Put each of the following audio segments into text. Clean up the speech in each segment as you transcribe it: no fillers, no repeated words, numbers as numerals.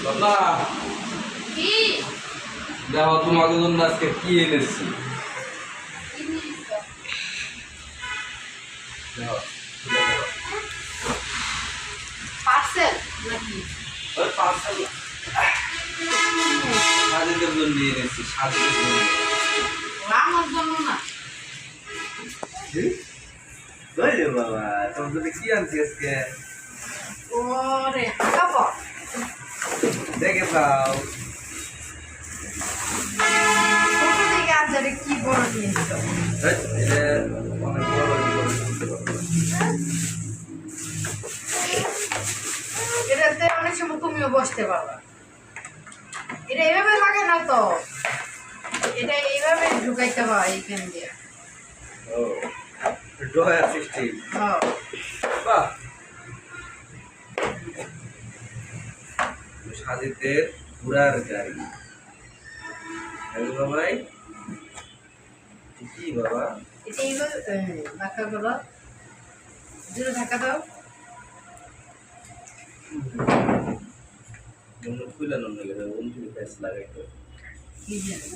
বাবা কি দেখো তোমাকে জন্য আজকে কি এনেছি দেখো পার্সেল নাকি ওই পার্সেল সাজিদের জন্য এনেছি সাজিদের জন্য আমার জন্য না ওরে বাবা তোমার জন্য কি আনছি আজকে ওরে কাপ দেখে পাও ছোট থেকে আজ কি বড় নিয়েছ এটা অনেক বড় এটাতে অনেক সময় তুমিও বসতে পারবা এটা এভাবে লাগে না তো এটা এইভাবে ঢুকাইতে পারো এইখান দিয়ে ও ড্রয়ার সিস্টেম হ্যাঁ বাহ সাজিদের ঘোড়ার গাড়ি বাবাই কি বাবা এটা এইভাবে ধাক্কা করো জোরে ধাক্কা দাও খুলে নন গেলে অন্য প্যাস লাগাইতো কি জানি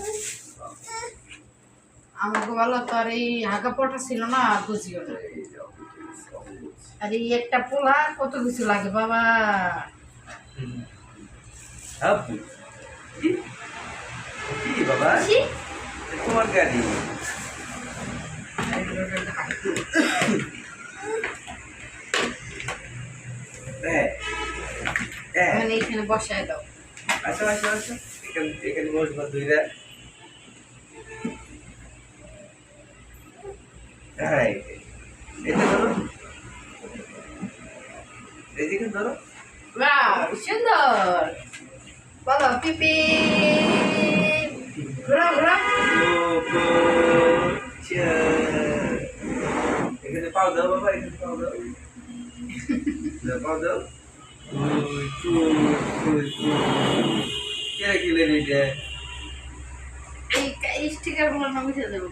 আমাকে বলো তো আর এই হাঁকা পটা ছিল না বুঝিও না আর এই একটা পোলা কত কিছু লাগে বাবা আপু কি বাবা ছি! তোমার গাড়ি মানে এইখানে বসায় দাও আচ্ছা আচ্ছা আচ্ছা এখানে এখানে বসবা দুইটা হ্যাঁ এটা ধরো এইদিকে ধরো বাহ সুন্দর বলো পিপি ঘুরা ঘুরা এখানে পাও দাও বাবা এখানে পাও দাও পাও দাও কে কিলে নিতে এই স্টিকার গুলো না মিশে দেবো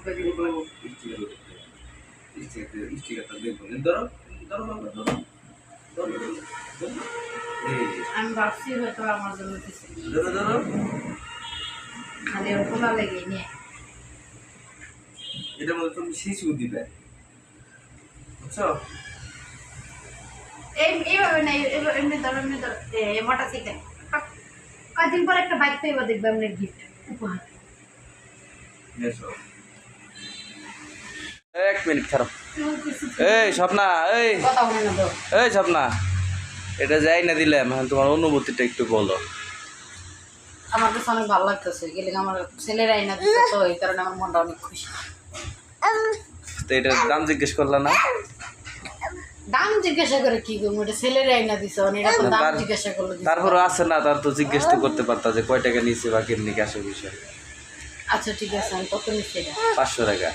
স্টিকারটা দেখবো ধরো ধরো বাবা ধরো ধরো আমি ভাবছি হয়তো আমার জন্য কিছু ধরো ধরো খালি ওগুলা লেগে নিয়ে এটার মধ্যে তুমি শিশু দিবে বুঝছো এইভাবে না এমনি ধরো মোটর সাইকেল কয়েকদিন পর একটা বাইক পাইবা দেখবে এমনি গিফট উপহার এসো এক মিনিট খারাপ এই স্বপ্না এই কথা বলে না তো এই স্বপ্না এটা যাই না দিলাম এখন তোমার অনুভূতিটা একটু বলো আমার কাছে অনেক ভালো লাগতেছে গেলে আমার ছেলেরাই না দিচ্ছে তো এই কারণে আমার মনটা অনেক খুশি তো এটার দাম জিজ্ঞেস করলা না দাম জিজ্ঞাসা করে কি করবো এটা ছেলেরাই না দিচ্ছে এটা তো দাম জিজ্ঞাসা করলো তারপরে আছে না তার তো জিজ্ঞেস তো করতে পারতা যে কয় টাকা নিয়েছে বা কেমনি ক্যাশের বিষয় আচ্ছা ঠিক আছে আমি কত নিচ্ছি এটা 500 টাকা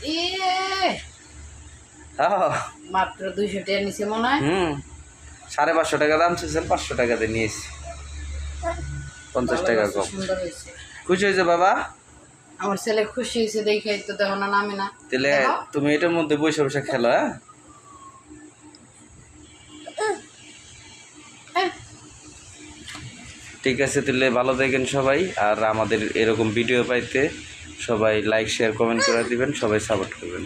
এ হ্যাঁ মাত্র 200 টাকা নিচে মনে হয় 550 টাকা দাম ছিল 500 টাকাতে নিয়েছি 50 টাকা কম সুন্দর হয়েছে খুশি হয়েছে বাবা আমার ছেলে খুশি হয়েছে দেখে তো দেখো না নামে না তাহলে তুমি এটার মধ্যে বসে বসে খেলো হ্যাঁ ঠিক আছে তাহলে ভালো থাকেন সবাই আর আমাদের এরকম ভিডিও পাইতে সবাই লাইক শেয়ার কমেন্ট করে দিবেন সবাই সাপোর্ট করবেন